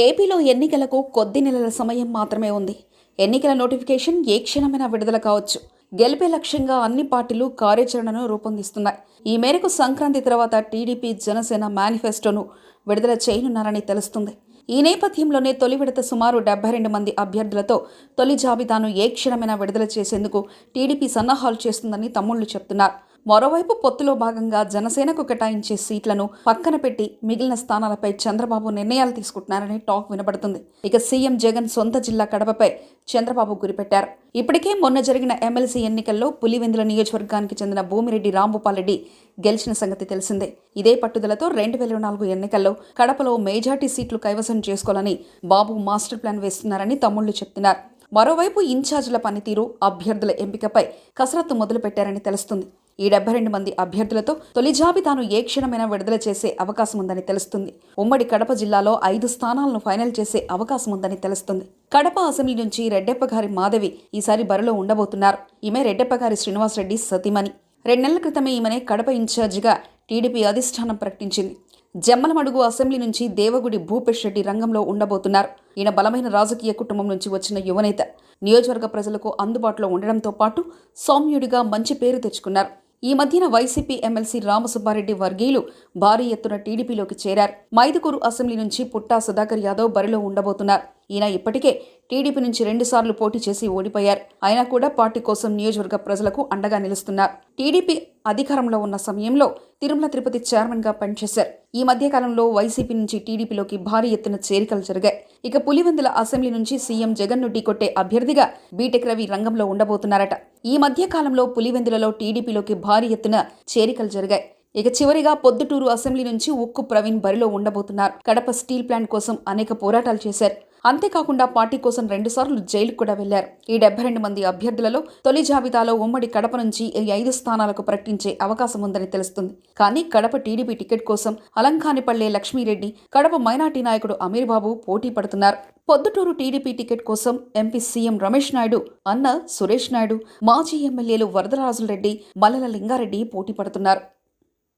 ఏపీలో ఎన్నికలకు కొద్ది నెలల సమయం మాత్రమే ఉంది. ఎన్నికల నోటిఫికేషన్ ఏ క్షణమైనా విడుదల కావచ్చు. గెలిపే లక్ష్యంగా అన్ని పార్టీలు కార్యాచరణను రూపొందిస్తున్నాయి. ఈ మేరకు సంక్రాంతి తర్వాత టీడీపీ, జనసేన మేనిఫెస్టోను విడుదల చేయనున్నారని తెలుస్తుంది. ఈ నేపథ్యంలోనే తొలి విడత సుమారు 72 మంది అభ్యర్థులతో తొలి జాబితాను ఏ క్షణమైనా విడుదల చేసేందుకు టీడీపీ సన్నాహాలు చేస్తుందని తమ్ముళ్లు చెప్తున్నారు. మరోవైపు పొత్తులో భాగంగా జనసేనకు కేటాయించే సీట్లను పక్కన పెట్టి మిగిలిన స్థానాలపై చంద్రబాబు నిర్ణయాలు తీసుకుంటున్నారని టాక్ వినబడుతుంది. ఇక సీఎం జగన్ సొంత జిల్లా కడపపై చంద్రబాబు గురిపెట్టారు. ఇప్పటికే మొన్న జరిగిన ఎమ్మెల్సీ ఎన్నికల్లో పులివెందుల నియోజకవర్గానికి చెందిన భూమిరెడ్డి రాంభూపాల్ రెడ్డి గెలిచిన సంగతి తెలిసిందే. ఇదే పట్టుదలతో 2024 ఎన్నికల్లో కడపలో మేజార్టీ సీట్లు కైవసం చేసుకోవాలని బాబు మాస్టర్ ప్లాన్ వేస్తున్నారని తమ్ముళ్లు చెప్తున్నారు. మరోవైపు ఇన్ఛార్జీల పనితీరు, అభ్యర్థుల ఎంపికపై కసరత్తు మొదలుపెట్టారని తెలుస్తుంది. ఈ 72 మంది అభ్యర్థులతో తొలి జాబితాను ఏ క్షణమైనా విడుదల చేసే అవకాశం ఉందని తెలుస్తుంది. ఉమ్మడి కడప జిల్లాలో 5 స్థానాలను ఫైనల్ చేసే అవకాశం ఉందని తెలుస్తుంది. కడప అసెంబ్లీ నుంచి రెడ్డెప్పగారి మాధవి ఈసారి బరిలో ఉండబోతున్నారు. ఈమె రెడ్డెప్పగారి శ్రీనివాసరెడ్డి సతీమణి. 2 నెలల క్రితమే ఈమెనే కడప ఇన్ఛార్జిగా టీడీపీ అధిష్టానం ప్రకటించింది. జమ్మలమడుగు అసెంబ్లీ నుంచి దేవగుడి భూపేష్ రెడ్డి రంగంలో ఉండబోతున్నారు. ఈయన బలమైన రాజకీయ కుటుంబం నుంచి వచ్చిన యువనేత. నియోజకవర్గ ప్రజలకు అందుబాటులో ఉండడంతో పాటు సౌమ్యుడిగా మంచి పేరు తెచ్చుకున్నారు. ఈ మధ్యన వైసీపీ ఎమ్మెల్సీ రామసుబ్బారెడ్డి వర్గీయులు భారీ ఎత్తున టీడీపీలోకి చేరారు. మైదుకూరు అసెంబ్లీ నుంచి పుట్టా సుధాకర్ యాదవ్ బరిలో ఉండబోతున్నారు. ఈయన ఇప్పటికే టీడీపీ నుంచి 2 సార్లు పోటీ చేసి ఓడిపోయారు. అయినా కూడా పార్టీ కోసం నియోజకవర్గ ప్రజలకు అండగా నిలుస్తున్నారు. టీడీపీ అధికారంలో ఉన్న సమయంలో తిరుమల తిరుపతి చైర్మన్ గా పనిచేశారు. ఈ మధ్య కాలంలో వైసీపీ నుంచి టీడీపీలోకి భారీ ఎత్తున చేరికలు జరిగాయి. ఇక పులివెందుల అసెంబ్లీ నుంచి సీఎం జగన్ ను ఢీకొట్టే అభ్యర్థిగా బీటెక్ రవి రంగంలో ఉండబోతున్నారట. ఈ మధ్య కాలంలో పులివెందులలో టీడీపీలోకి భారీ ఎత్తున చేరికలు జరిగాయి. ఇక చివరిగా పొద్దుటూరు అసెంబ్లీ నుంచి ఉక్కు ప్రవీణ్ బరిలో ఉండబోతున్నారు. కడప స్టీల్ ప్లాంట్ కోసం అనేక పోరాటాలు చేశారు. అంతేకాకుండా పార్టీ కోసం 2 సార్లు జైలుకు కూడా వెళ్లారు. ఈ 72 మంది అభ్యర్థులలో తొలి జాబితాలో ఉమ్మడి కడప నుంచి ఈ 5 స్థానాలకు ప్రకటించే అవకాశం ఉందని తెలుస్తుంది. కానీ కడప టీడీపీ టికెట్ కోసం అలంకానిపల్లె లక్ష్మీరెడ్డి, కడప మైనార్టీ నాయకుడు అమీర్ బాబు పోటీ పడుతున్నారు. పొద్దుటూరు టీడీపీ టికెట్ కోసం ఎంపీ సీఎం రమేష్ నాయుడు, అన్న సురేష్ నాయుడు, మాజీ ఎమ్మెల్యేలు వరదరాజులరెడ్డి, మల్లెల లింగారెడ్డి పోటీ పడుతున్నారు.